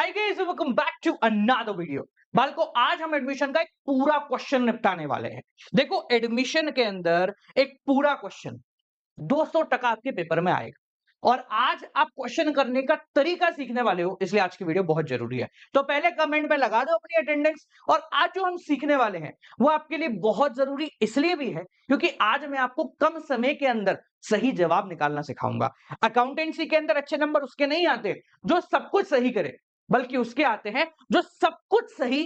Hi guys, welcome back to another video. बालको, आज हम एडमिशन का एक पूरा क्वेश्चन निपटाने वाले हैं। देखो, एडमिशन के अंदर एक पूरा क्वेश्चन 200% आपके पेपर में आएगा और आज आप क्वेश्चन करने का तरीका सीखने वाले हो, इसलिए आज की वीडियो बहुत जरूरी है। तो पहले कमेंट में लगा दो अपनी अटेंडेंस। और आज जो हम सीखने वाले हैं वो आपके लिए बहुत जरूरी इसलिए भी है क्योंकि आज मैं आपको कम समय के अंदर सही जवाब निकालना सिखाऊंगा। अकाउंटेंसी के अंदर अच्छे नंबर उसके नहीं आते जो सब कुछ सही करे, बल्कि उसके आते हैं जो सब कुछ सही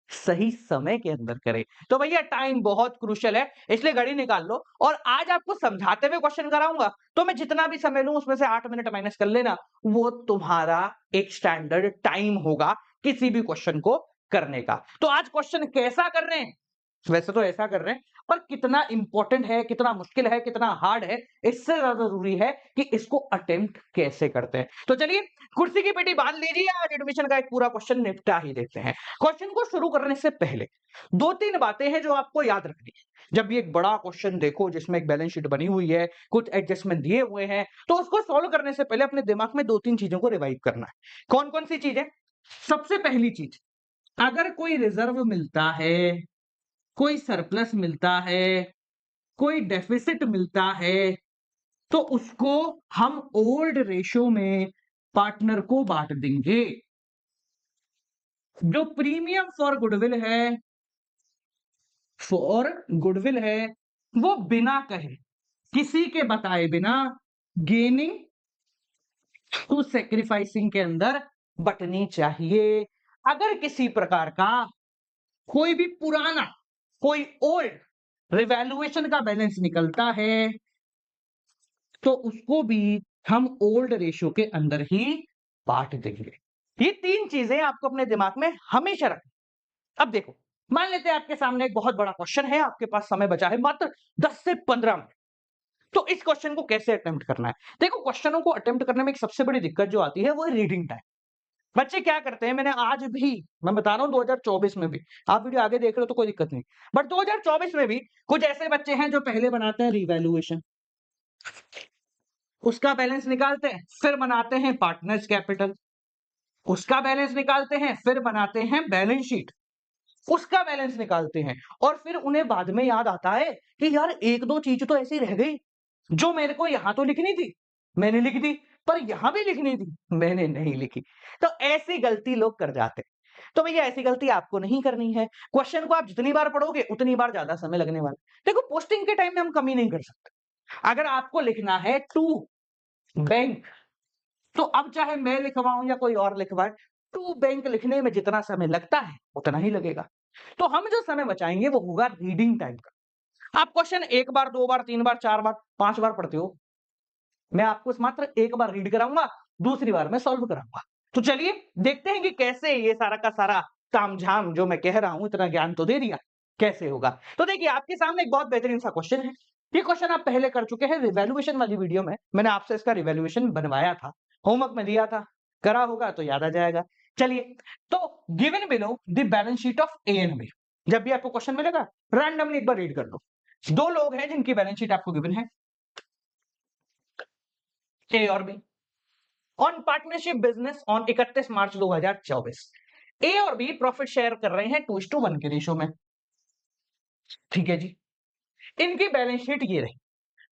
सही समय के अंदर करे। तो भैया टाइम बहुत क्रूशियल है, इसलिए घड़ी निकाल लो। और आज आपको समझाते हुए क्वेश्चन कराऊंगा, तो मैं जितना भी समय लूं उसमें से 8 मिनट माइनस कर लेना। वो तुम्हारा एक स्टैंडर्ड टाइम होगा किसी भी क्वेश्चन को करने का। तो आज क्वेश्चन कैसा कर रहे हैं? वैसे तो ऐसा कर रहे हैं, पर कितना इंपॉर्टेंट है, कितना मुश्किल है, कितना हार्ड है, इससे ज्यादा जरूरी है कि इसको अटेम्प्ट कैसे करते हैं। तो चलिए कुर्सी की पेटी बांध लीजिए, आज एडमिशन का एक पूरा क्वेश्चन निपटा ही देते हैं। क्वेश्चन को शुरू करने से पहले 2-3 बातें हैं जो आपको याद रखनी है। जब भी एक बड़ा क्वेश्चन देखो जिसमें एक बैलेंस शीट बनी हुई है, कुछ एडजस्टमेंट दिए हुए हैं, तो उसको सॉल्व करने से पहले अपने दिमाग में 2-3 चीजों को रिवाइव करना है। कौन कौन सी चीजें? सबसे पहली चीज, अगर कोई रिजर्व मिलता है, कोई सरप्लस मिलता है, कोई डेफिसिट मिलता है, तो उसको हम ओल्ड रेशो में पार्टनर को बांट देंगे। जो प्रीमियम फॉर गुडविल है वो बिना कहे, किसी के बताए बिना, गेनिंग टू सेक्रीफाइसिंग के अंदर बटनी चाहिए। अगर किसी प्रकार का कोई भी पुराना, कोई ओल्ड रिवैल्यूएशन का बैलेंस निकलता है तो उसको भी हम ओल्ड रेशियो के अंदर ही बांट देंगे। ये 3 चीजें आपको अपने दिमाग में हमेशा रखनी। अब देखो, मान लेते हैं आपके सामने एक बहुत बड़ा क्वेश्चन है, आपके पास समय बचा है मात्र 10 से 15 मिनट। तो इस क्वेश्चन को कैसे अटेम्प्ट करना है? देखो, क्वेश्चनों को अटेम्प्ट करने में एक सबसे बड़ी दिक्कत जो आती है वो है रीडिंग टाइम। बच्चे क्या करते हैं, मैंने आज भी, मैं बता रहा हूं 2024 में भी, आप वीडियो आगे देख रहे हो तो कोई दिक्कत नहीं, बट 2024 में भी कुछ ऐसे बच्चे हैं जो पहले बनाते हैं रिवैल्यूएशन, उसका बैलेंस निकालते हैं, फिर बनाते हैं पार्टनर्स कैपिटल, उसका बैलेंस निकालते हैं, फिर बनाते हैं बैलेंस शीट, उसका बैलेंस निकालते हैं, और फिर उन्हें बाद में याद आता है कि यार एक दो चीज तो ऐसी रह गई जो मेरे को यहां तो लिखनी थी, मैंने लिख दी, पर यहां भी लिखनी थी, मैंने नहीं लिखी। तो ऐसी गलती लोग कर जाते हैं। तो भैया ऐसी गलती आपको नहीं करनी है। क्वेश्चन को आप जितनी बार पढ़ोगे उतनी बार ज्यादा समय लगने वाला है। देखो, पोस्टिंग के टाइम में हम कमी नहीं कर सकते। अगर आपको लिखना है टू बैंक, तो अब चाहे मैं लिखवाऊं या कोई और लिखवाए, टू बैंक लिखने में जितना समय लगता है उतना ही लगेगा। तो हम जो समय बचाएंगे वो होगा रीडिंग टाइम का। आप क्वेश्चन 1 बार, 2 बार, 3 बार, 4 बार, 5 बार पढ़ते हो, मैं आपको मात्र 1 बार रीड कराऊंगा, दूसरी बार मैं सॉल्व कराऊंगा। तो चलिए देखते हैं कि कैसे ये सारा का सारा तामझाम जो मैं कह रहा हूं, इतना ज्ञान तो दे दिया, कैसे होगा। तो देखिए, आपके सामने एक बहुत बेहतरीन सा क्वेश्चन है। ये क्वेश्चन आप पहले कर चुके हैं रिवैल्यूएशन वाली वीडियो में, मैंने आपसे इसका रिवैल्यूएशन बनवाया था, होमवर्क में दिया था, करा होगा तो याद आ जाएगा। चलिए, तो given below the balance sheet of A and B, जब भी आपको क्वेश्चन मिलेगा रैंडमली एक बार रीड कर लो। दो लोग हैं जिनकी बैलेंस शीट आपको गिवन है, ए और B, on partnership business on 31 March 2024। A और बी प्रॉफिट शेयर कर रहे हैं 2:1 के रेशो में। ठीक है जी, इनकी बैलेंस शीट ये रही।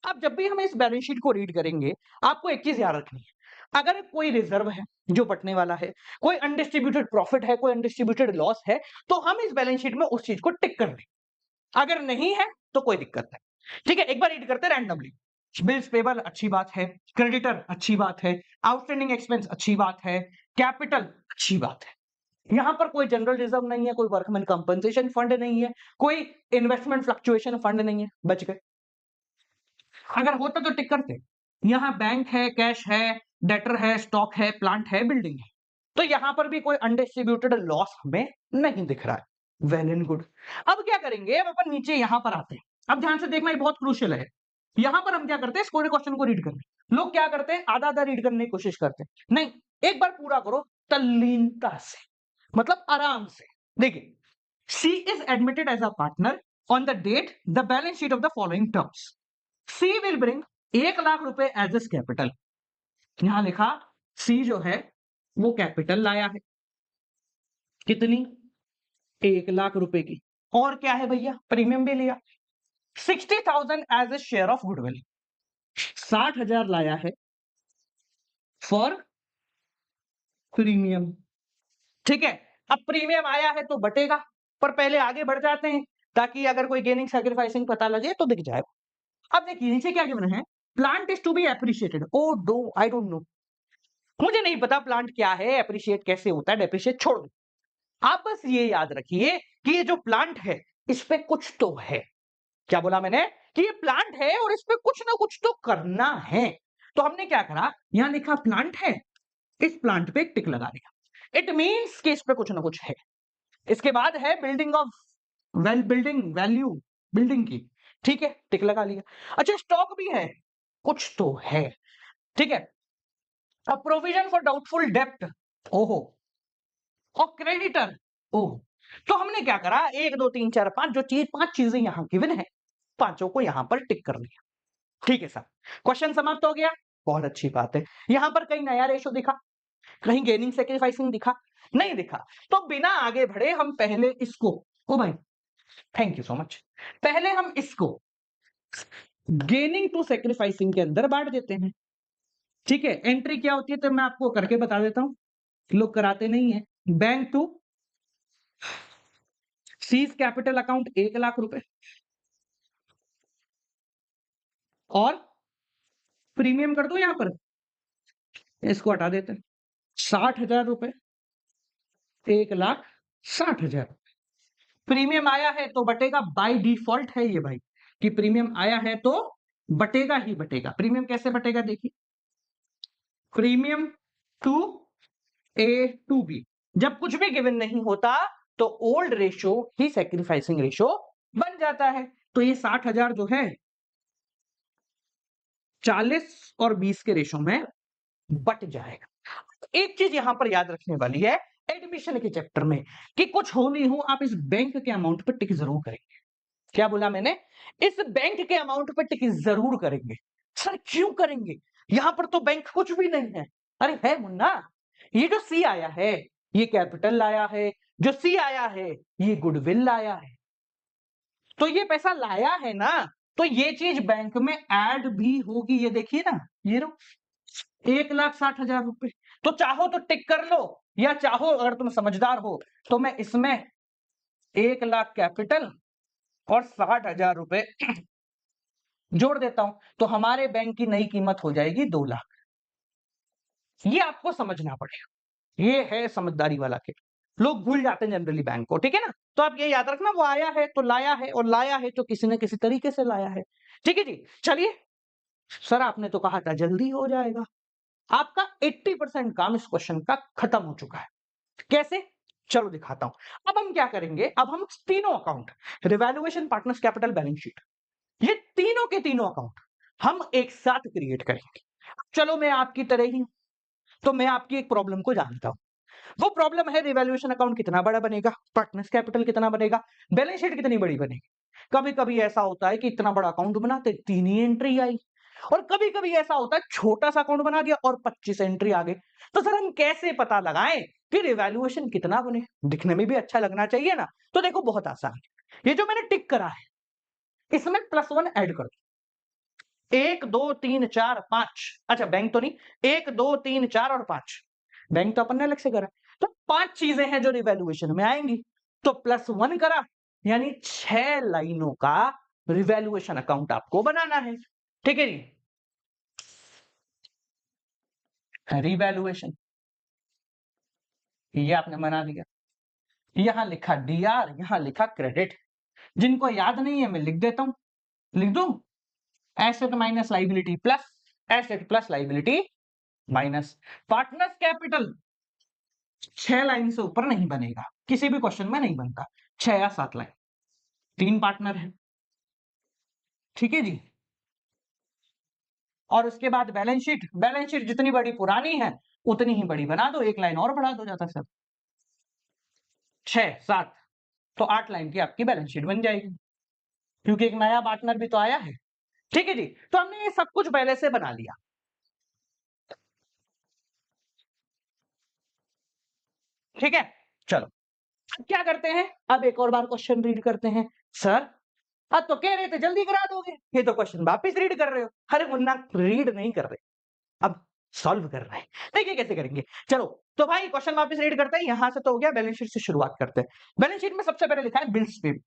अब जब भी हम इस बैलेंस शीट को रीड करेंगे, आपको एक चीज याद रखनी है। अगर कोई रिजर्व है जो बटने वाला है, कोई अनडिस्ट्रीब्यूटेड प्रॉफिट है, कोई अनडिस्ट्रीब्यूटेड लॉस है, तो हम इस बैलेंस शीट में उस चीज को टिक कर दें। अगर नहीं है तो कोई दिक्कत नहीं। ठीक है, एक बार रीड करते हैं रैंडमली। बिल्स पेबल अच्छी बात है, क्रेडिटर अच्छी बात है, आउटस्टैंडिंग एक्सपेंस अच्छी बात है, कैपिटल अच्छी बात है। यहां पर कोई जनरल रिजर्व नहीं है, कोई वर्कमैन कंपनसेशन फंड नहीं है, कोई इन्वेस्टमेंट फ्लक्चुएशन फंड नहीं है, बच गए। अगर होता तो टिक करते। यहां बैंक है, कैश है, डेटर है, स्टॉक है, प्लांट है, बिल्डिंग है, तो यहां पर भी कोई अनडिस्ट्रीब्यूटेड लॉस हमें नहीं दिख रहा है। Well and good. अब क्या करेंगे, अब अपन नीचे यहां पर आते हैं। अब ध्यान से देखना, ये बहुत क्रूशियल है। यहां पर हम क्या करते हैं, इस पूरे क्वेश्चन को रीड करते। लोग क्या करते हैं, आधा आधा रीड करने की कोशिश करते हैं। नहीं, एक बार पूरा करो तल्लीनता से, मतलब आराम से। देखिए, she is admitted as a partner on the date the balance sheet of the following terms. She will bring 1 lakh rupaye as S capital. यहां लिखा सी जो है वो कैपिटल लाया है कितनी, 1,00,000 रुपए की। और क्या है भैया, प्रीमियम भी लिया 60,000 as a share of goodwill. 60,000 लाया है फॉर प्रीमियम। ठीक है, अब प्रीमियम आया है तो बटेगा, पर पहले आगे बढ़ जाते हैं ताकि अगर कोई गेनिंग सैक्रिफाइसिंग पता लगे तो दिख जाए। अब देखिए नीचे क्या गिवन है, plant is to be appreciated. Oh do I don't know, मुझे नहीं पता प्लांट क्या है, एप्रिशिएट कैसे होता है, डेप्रिशिएट छोड़ दो। आप बस ये याद रखिए कि ये जो प्लांट है इस पे कुछ तो है। क्या बोला मैंने, कि ये प्लांट है और इस पे कुछ ना कुछ तो करना है। तो हमने क्या करा, यहां लिखा प्लांट है, इस प्लांट पे एक टिक लगा दिया। इट मींस कि इस पे कुछ ना कुछ है। इसके बाद है building of building value, building की, ठीक है, टिक लगा लिया। अच्छा स्टॉक भी है, कुछ तो है, ठीक है। अब प्रोविजन फॉर डाउटफुल डेप्ट, ओहो, और क्रेडिटर, ओह। तो हमने क्या करा, 1 2 3 4 5 जो चीज 5 चीजें यहां गिवन है, पांचों को यहां पर टिक कर लिया। ठीक है सर, क्वेश्चन समाप्त हो गया, बहुत अच्छी बात है। यहां पर कहीं नया रेशो दिखा, कहीं गेनिंग सेक्रीफाइसिंग दिखा, नहीं दिखा, तो बिना आगे बढ़े हम पहले इसको, ओ भाई थैंक यू सो मच, पहले हम इसको गेनिंग टू सेक्रीफाइसिंग के अंदर बांट देते हैं। ठीक है, एंट्री क्या होती है तो मैं आपको करके बता देता हूं, लोग कराते नहीं है। Bank to C's capital account 1,00,000 रुपए, और प्रीमियम कर दो यहां पर, इसको हटा देते हैं, 60,000 रुपए, 1,60,000। प्रीमियम आया है तो बटेगा, बाय डिफॉल्ट है ये भाई, कि प्रीमियम आया है तो बटेगा ही बटेगा। प्रीमियम कैसे बटेगा देखिए, premium to A to B, जब कुछ भी गिवन नहीं होता तो ओल्ड रेशो ही सेक्रीफाइसिंग रेशो बन जाता है। तो ये 60,000 जो है 40 और 20 के रेशो में बट जाएगा। एक चीज यहां पर याद रखने वाली है एडमिशन के चैप्टर में, कि कुछ हो नहीं हो आप इस बैंक के अमाउंट पर टिक जरूर करेंगे। क्या बोला मैंने, इस बैंक के अमाउंट पर टिक जरूर करेंगे। सर क्यों करेंगे, यहां पर तो बैंक कुछ भी नहीं है। अरे है मुन्ना, ये जो सी आया है ये कैपिटल लाया है, जो सी आया है ये गुडविल लाया है, तो ये पैसा लाया है ना, तो ये चीज बैंक में ऐड भी होगी। ये देखिए ना, ये लो 1,60,000 रुपए। तो चाहो तो टिक कर लो, या चाहो अगर तुम समझदार हो तो मैं इसमें 1,00,000 कैपिटल और 60,000 रुपए जोड़ देता हूं, तो हमारे बैंक की नई कीमत हो जाएगी 2,00,000। ये आपको समझना पड़ेगा, ये है समझदारी वाला खेल। लोग भूल जाते हैं जनरली बैंक को, ठीक है ना। तो आप ये याद रखना, वो आया है तो लाया है, और लाया है तो किसी न किसी तरीके से लाया है। ठीक है जी, चलिए। सर आपने तो कहा था जल्दी हो जाएगा, आपका 80% काम इस क्वेश्चन का खत्म हो चुका है। कैसे, चलो दिखाता हूं। अब हम क्या करेंगे, अब हम तीनों account, revaluation, partners capital, balance sheet, ये तीनों के तीनों अकाउंट हम एक साथ क्रिएट करेंगे। चलो मैं आपकी तरह ही हूं, तो मैं आपकी एक प्रॉब्लम को जानता हूं। वो प्रॉब्लम है रिवैल्यूएशन अकाउंट कितना बड़ा बनेगा, पार्टनर्स कैपिटल कितना बनेगा, बैलेंस शीट कितनी बड़ी बनेगी। कभी कभी ऐसा होता है कि इतना बड़ा अकाउंट बनाते 3 ही एंट्री आई, और कभी कभी ऐसा होता है छोटा सा अकाउंट बना दिया और 25 एंट्री आ गई। तो सर हम कैसे पता लगाएं कि रिवैल्यूएशन कितना बने, दिखने में भी अच्छा लगना चाहिए ना। तो देखो बहुत आसान है, ये जो मैंने टिक करा है इसमें +1 ऐड कर दो, 1 2 3 4 5, अच्छा बैंक तो नहीं, 1 2 3 4 और 5, बैंक तो अपन ने अलग से करा। तो 5 चीजें हैं जो रिवैल्यूएशन में आएंगी, तो +1 करा, यानी 6 लाइनों का रिवैल्यूएशन अकाउंट आपको बनाना है। ठीक है जी, रिवैल्यूएशन ये आपने बना दिया, यहां लिखा डीआर, यहां लिखा क्रेडिट। जिनको याद नहीं है मैं लिख देता हूं, लिख दूं, asset minus liability plus asset plus liability minus. Partners capital 6 line से ऊपर नहीं बनेगा, किसी भी क्वेश्चन में नहीं बनता, 6 या 7 लाइन, 3 पार्टनर है। ठीक है जी, और उसके बाद बैलेंस शीट, बैलेंस शीट जितनी बड़ी पुरानी है उतनी ही बड़ी बना दो, एक लाइन और बढ़ा दो जाता सब, 6 7, तो 8 लाइन की आपकी बैलेंस शीट बन जाएगी, क्योंकि एक नया पार्टनर भी तो आया है। ठीक है जी, तो हमने ये सब कुछ पहले से बना लिया। ठीक है, चलो अब क्या करते हैं, अब एक और बार क्वेश्चन रीड करते हैं। सर अब तो कह रहे थे जल्दी करा दोगे, ये तो क्वेश्चन वापस रीड कर रहे हो। अरे मुन्ना रीड नहीं कर रहे, अब सॉल्व कर रहे हैं। देखिए कैसे करेंगे, चलो तो भाई क्वेश्चन वापस रीड करते हैं। यहां से तो हो गया, बैलेंस शीट से शुरुआत करते हैं। बैलेंस शीट में सबसे पहले लिखा है बिल्स पेबल,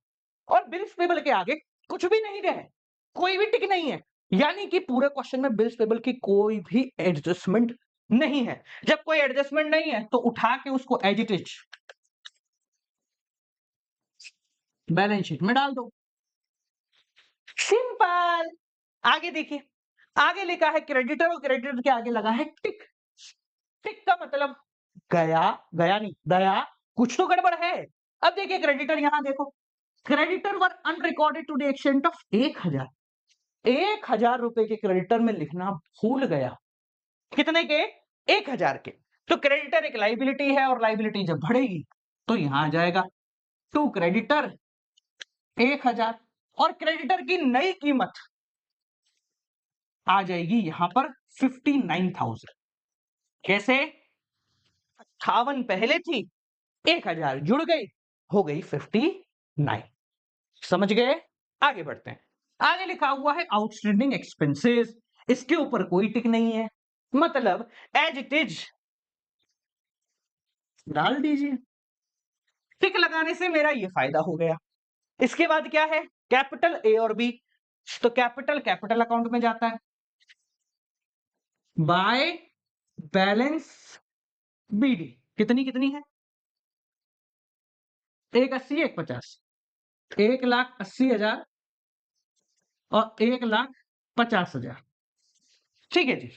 और बिल्स पेबल के आगे कुछ भी नहीं है, कोई भी टिक नहीं है, यानी कि पूरे क्वेश्चन में बिल्स पेबल की कोई भी एडजस्टमेंट नहीं है। जब कोई एडजस्टमेंट नहीं है तो उठा के उसको as it is balance sheet में डाल दो, सिंपल। आगे देखिए, आगे लिखा है क्रेडिटर, और क्रेडिटर के आगे लगा है टिक। टिक का मतलब गया, गया नहीं गया, कुछ तो गड़बड़ है। अब देखिए क्रेडिटर, यहां देखो, creditor were unrecorded to the extent of 1000। 1000 रुपए के क्रेडिटर में लिखना भूल गया, कितने के, 1000 के। तो क्रेडिटर एक लाइबिलिटी है, और लाइबिलिटी जब बढ़ेगी तो यहां आ जाएगा टू क्रेडिटर 1000, और क्रेडिटर की नई कीमत आ जाएगी यहां पर 59,000। कैसे, 58 पहले थी, 1000 जुड़ गई, हो गई 59। समझ गए, आगे बढ़ते हैं। आगे लिखा हुआ है आउटस्टैंडिंग एक्सपेंसेस, इसके ऊपर कोई टिक नहीं है, मतलब एज इट इज डाल दीजिए। टिक लगाने से मेरा ये फायदा हो गया। इसके बाद क्या है, कैपिटल ए और बी, तो कैपिटल कैपिटल अकाउंट में जाता है, बाय बैलेंस बीडी कितनी कितनी है, 180 150, 1,80,000 और 1,50,000। ठीक है जी,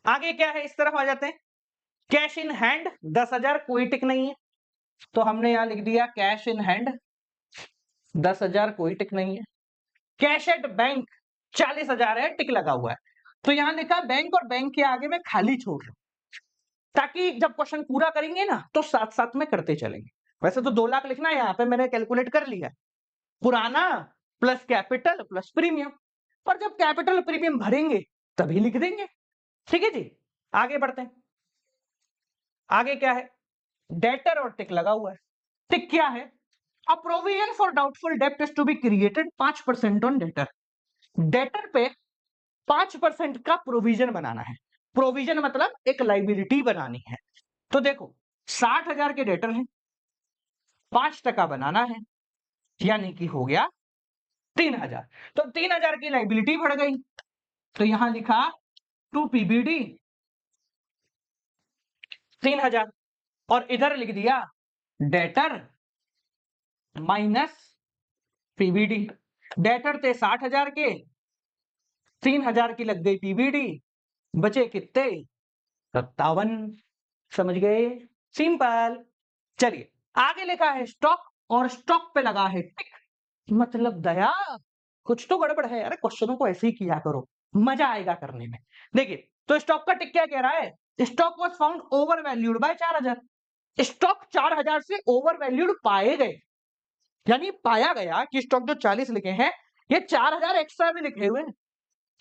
आगे क्या है, इस तरफ आ जाते हैं। कैश इन हैंड 10,000, कोई टिक नहीं है, तो हमने यहां लिख दिया कैश इन हैंड 10,000, कोई टिक नहीं है। कैश एट बैंक 40,000 है, टिक लगा हुआ है, तो यहां लिखा बैंक, और बैंक के आगे में खाली छोड़ रहा हूं, ताकि जब क्वेश्चन पूरा करेंगे ना तो साथ साथ में करते चलेंगे। वैसे तो 2 लाख लिखना है, यहां पे मैंने कैलकुलेट कर लिया, पुराना प्लस कैपिटल प्लस प्रीमियम, पर जब कैपिटल प्रीमियम भरेंगे तभी लिख देंगे। ठीक है जी, आगे बढ़ते हैं। आगे क्या है, डेटर और टिक लगा हुआ है। टिक क्या है, अ प्रोविजन फॉर डाउटफुल डेब्ट is to be created 5% on debtor. Debtor पे 5% का प्रोविजन बनाना है। प्रोविजन मतलब एक लाइबिलिटी बनानी है। तो देखो 60,000 के डेटर हैं, 5% बनाना है, यानी कि हो गया 3,000। तो 3,000 की लाइबिलिटी बढ़ गई, तो यहां लिखा टू पीबीडी 3,000, और इधर लिख दिया डेटर माइनस पीबीडी। डेटर थे 60,000 के, 3,000 की लग गई पीबीडी, बचे कितने, 57। समझ गए, सिंपल। चलिए आगे लिखा है स्टॉक, और स्टॉक पे लगा है टिक, मतलब दया कुछ तो गड़बड़ है। अरे क्वेश्चनों को ऐसे ही किया करो, मजा आएगा करने में। देखिए तो स्टॉक का टिक क्या कह रहा है, stock was found over valued bye 4,000। Stock 4,000 से ओवर वैल्यूड पाए गए, यानी पाया गया कि स्टॉक जो 40 लिखे हैं ये 4,000 एक्स्ट्रा भी लिखे हुए हैं।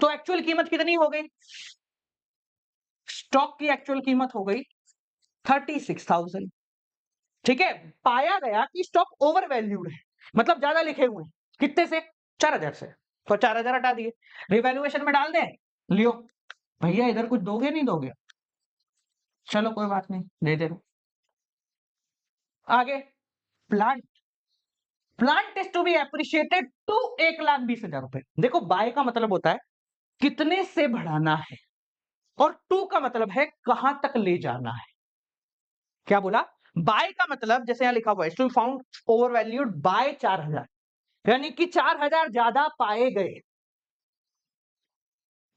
तो एक्चुअल कीमत कितनी हो गई, स्टॉक की एक्चुअल कीमत हो गई 36,000। ठीक है, पाया गया कि स्टॉक ओवर वैल्यूड है, मतलब ज्यादा लिखे हुए हैं, कितने से, 4,000 से, तो 4,000 हटा दिए, रिवैल्यूएशन में डाल दें, लियो भैया इधर कुछ दोगे नहीं दोगे, चलो कोई बात नहीं दे दे। आगे plant, plant is to be appreciated to 1,20,000 रुपए। देखो बाय का मतलब होता है कितने से बढ़ाना है, और टू का मतलब है कहां तक ले जाना है। क्या बोला, बाय का मतलब जैसे यहां लिखा हुआ है फाउंड ओवर वैल्यूड बाय 4,000, यानी कि 4,000 ज्यादा पाए गए।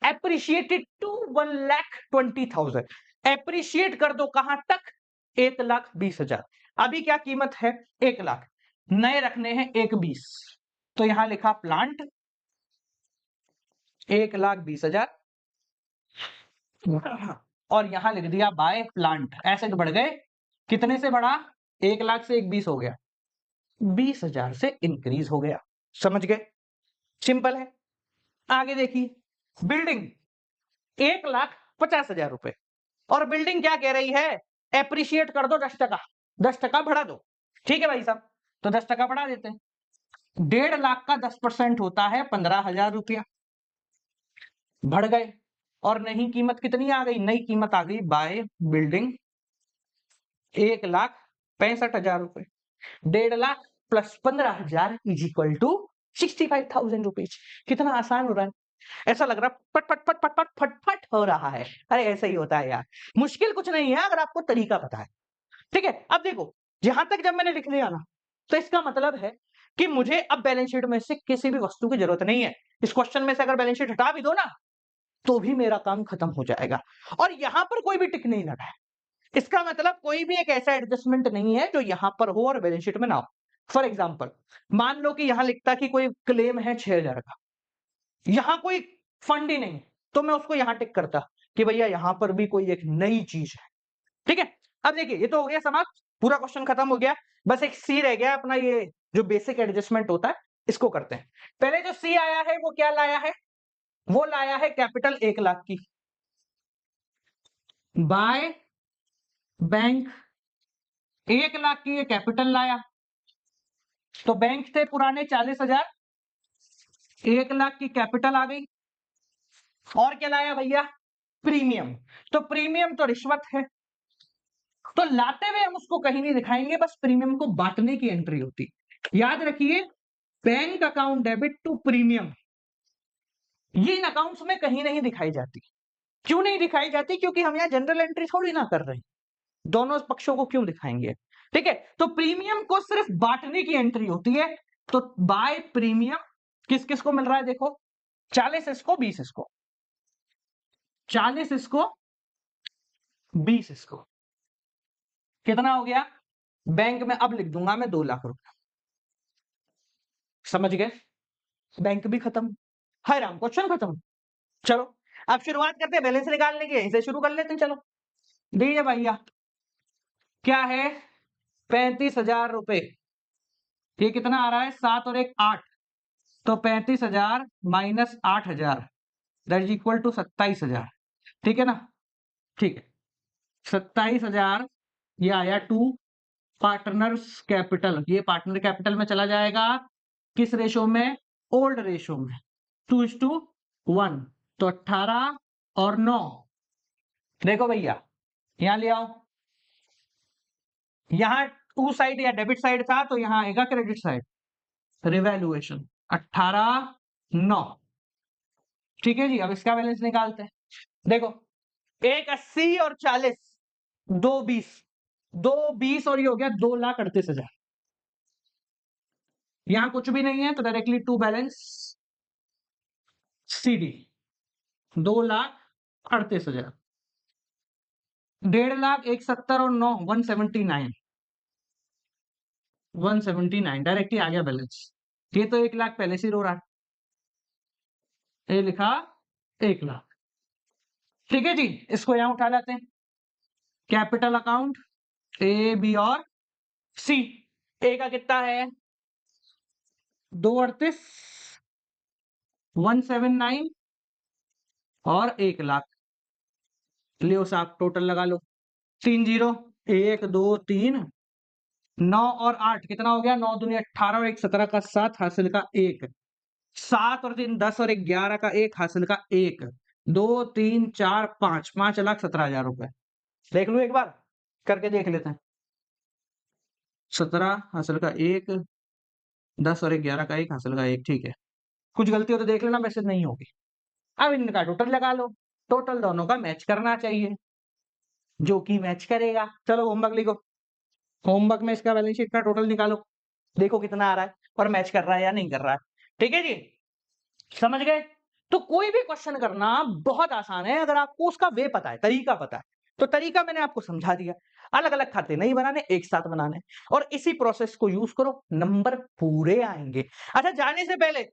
एप्रिशिएटेड टू 1,20,000, एप्रिशिएट कर दो कहां तक, 1,20,000। अभी क्या कीमत है, 1 लाख, नए रखने हैं 1,20,000, तो यहां लिखा प्लांट 1,20,000, और यहां लिख दिया बाय प्लांट। एसेट बढ़ गए, कितने से बढ़ा, 1 लाख से 1,20,000 हो गया, 20,000 से इंक्रीज हो गया। समझ गए, सिंपल है। आगे देखिए, बिल्डिंग 1,50,000 रुपए, और बिल्डिंग क्या कह रही है, एप्रिशिएट कर दो 10%। 10% बढ़ा दो। ठीक है भाई साहब, तो 10% बढ़ा देते हैं। 1.5 लाख का 10% होता है 15,000 रुपया। बढ़ गए, और नई कीमत कितनी आ गई? नई कीमत आ गई बाय बिल्डिंग 1,65,000 रुपए। 1.5 lakh plus 15,000 is equal to 65,000 rupees. कितना आसान हो रहा है, ऐसा लग रहा है पट पट पट पट पट फट फट हो रहा है। अरे ऐसा ही होता है यार, मुश्किल कुछ नहीं है अगर आपको तरीका पता है। ठीक है, अब देखो यहां तक जब मैंने लिख लिया ना, तो इसका मतलब है कि मुझे अब बैलेंस शीट में से किसी भी वस्तु की जरूरत नहीं है। इस क्वेश्चन में से अगर बैलेंस शीट हटा भी दो ना, तो भी मेरा काम खत्म हो जाएगा। और यहां पर कोई भी टिक नहीं लगा है, इसका मतलब कोई भी एक ऐसा एडजस्टमेंट नहीं है जो यहां पर हो और बैलेंस शीट में ना हो। फॉर एग्जाम्पल, मान लो कि यहां लिखता कि कोई क्लेम है 6,000 का, यहां कोई फंड ही नहीं, तो मैं उसको यहां टिक करता कि भैया यहां पर भी कोई एक नई चीज है। ठीक है, अब देखिए ये तो हो गया समाप्त, पूरा क्वेश्चन खत्म हो गया। बस एक सी रह गया अपना, ये जो बेसिक एडजस्टमेंट होता है इसको करते हैं। पहले जो सी आया है वो क्या लाया है? वो लाया है कैपिटल 1 लाख की बाय बैंक। 1 लाख की ये कैपिटल लाया, तो बैंक थे पुराने 40,000, 1 लाख की कैपिटल आ गई। और क्या लाया भैया? प्रीमियम। तो प्रीमियम तो रिश्वत है, तो लाते हुए हम उसको कहीं नहीं दिखाएंगे, बस प्रीमियम को बांटने की एंट्री होती। याद रखिए, bank account debit to premium, ये इन अकाउंट्स में कहीं नहीं दिखाई जाती। क्यों नहीं दिखाई जाती? क्योंकि हम यहाँ जनरल एंट्री थोड़ी ना कर रहे हैं, दोनों पक्षों को क्यों दिखाएंगे? ठीक है, तो प्रीमियम को सिर्फ बांटने की एंट्री होती है। तो बाय प्रीमियम किस किस को मिल रहा है? देखो 40 इसको, 20 इसको, 40 इसको, 20 इसको, कितना हो गया? बैंक में अब लिख दूंगा मैं 2 लाख रुपए। समझ गए? बैंक भी खत्म, हाय राम, क्वेश्चन खत्म। चलो अब शुरुआत करते हैं बैलेंस निकालने की, इसे शुरू कर लेते हैं। चलो दीजिए भैया, क्या है? 35,000 रुपए। ये कितना आ रहा है? 7 और 1 8, तो 35,000 minus 8,000 that is equal to 27,000। ठीक है ना? ठीक है, 27,000 ये आया टू पार्टनर्स कैपिटल। ये पार्टनर कैपिटल में चला जाएगा, किस रेशो में? ओल्ड रेशो में, 2:1। तो 18 और 9, देखो भैया यहां ले आओ, यहां टू साइड या डेबिट साइड था, तो यहां आएगा क्रेडिट साइड, रिवैल्यूएशन 18/9। ठीक है जी, अब इसका बैलेंस निकालते हैं। देखो, एक 80 और 40, 2 20, 2 20 और ये हो गया 2,38,000। यहां कुछ भी नहीं है, तो डायरेक्टली टू बैलेंस सीडी 2,38,000। 1.5 लाख 170 और 9 179, 179 डायरेक्टली आ गया बैलेंस। ये तो 1 लाख पहले से रो रहा है, ये लिखा 1 लाख। ठीक है जी, इसको यहां उठा लाते हैं। कैपिटल अकाउंट ए बी और सी। ए का कितना है? 238, 179 और 1 लाख। लियो साहब टोटल लगा लो, 3 0, 1 2 3, 9 और 8 कितना हो गया? 9 दूनी 18 और 1 17 का 7 हासिल का 1, 7 और 3 10 और 1 11 का 1 हासिल का 1, 2 3 4 5, 5,17,000 रुपए। देख लो एक बार करके देख लेते हैं। 17 हासिल का 1, 10 और 1 11 का 1 हासिल का 1। ठीक है, कुछ गलती हो तो देख लेना, वैसे नहीं होगी। अब इनका टोटल लगा लो, टोटल दोनों का मैच करना चाहिए, जो कि मैच करेगा। चलो होमवर्क लिखो, होमवर्क में इसका बैलेंस शीट का टोटल निकालो, देखो कितना आ रहा है और मैच कर रहा है या नहीं कर रहा है। ठीक है जी, समझ गए? तो कोई भी क्वेश्चन करना बहुत आसान है अगर आपको उसका वे पता है, तरीका पता है। तो तरीका मैंने आपको समझा दिया, अलग अलग खाते नहीं बनाने, एक साथ बनाने, और इसी प्रोसेस को यूज करो, नंबर पूरे आएंगे। अच्छा, जाने से पहले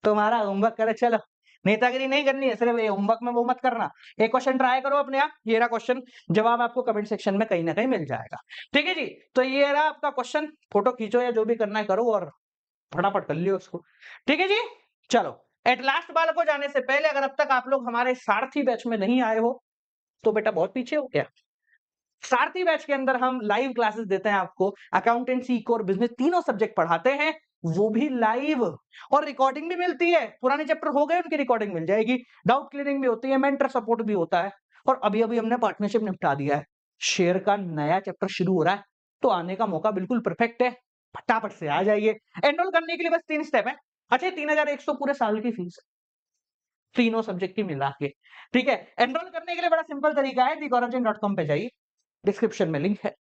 तुम्हारा होमवर्क करे, चलो नेतागिरी नहीं करनी है, सिर्फ ये होमवर्क में वो मत करना। एक क्वेश्चन ट्राई करो अपने आप, ये रहा क्वेश्चन, जवाब आपको कमेंट सेक्शन में कहीं ना कहीं मिल जाएगा। ठीक है जी, तो ये रहा आपका क्वेश्चन, फोटो खींचो या जो भी करना है करो और फटाफट कर लियो उसको। ठीक है जी, चलो एट लास्ट बार को जाने से पहले, अगर अब तक आप लोग हमारे सारथी बैच में नहीं आए हो तो बेटा बहुत पीछे हो क्या। सारथी बैच के अंदर हम लाइव क्लासेस देते हैं आपको, अकाउंटेंसी, कोर बिजनेस तीनों सब्जेक्ट पढ़ाते हैं, वो भी लाइव, और रिकॉर्डिंग भी मिलती है। पुराने चैप्टर हो गए उनकी रिकॉर्डिंग मिल जाएगी, डाउट क्लियरिंग भी होती है, मेंटर सपोर्ट भी होता है, और अभी-अभी हमने पार्टनरशिप निपटा दिया है। शेयर का नया चैप्टर शुरू हो रहा है, तो आने का मौका बिल्कुल परफेक्ट है। फटाफट से आ जाइए। एनरोल करने के लिए बस 3 स्टेप है। अच्छा, 3100 पूरे साल की फीस, तीनों सब्जेक्ट की मिला के, ठीक है। एनरोल करने के लिए बड़ा सिंपल तरीका है, thecoragen.com पे जाइए, डिस्क्रिप्शन में लिंक है,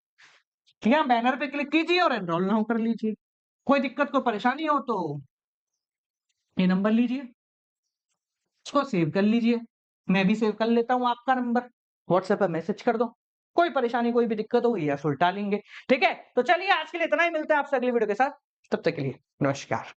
यहाँ बैनर पे क्लिक कीजिए और एनरोल नाउ कर लीजिए। कोई दिक्कत, कोई परेशानी हो तो ये नंबर लीजिए, इसको सेव कर लीजिए, मैं भी सेव कर लेता हूँ आपका नंबर, व्हाट्सएप पे मैसेज कर दो। कोई परेशानी, कोई भी दिक्कत होगी या सुलटा लेंगे, ठीक है। तो चलिए आज के लिए इतना ही, मिलते हैं आपसे अगली वीडियो के साथ, तब तक के लिए नमस्कार।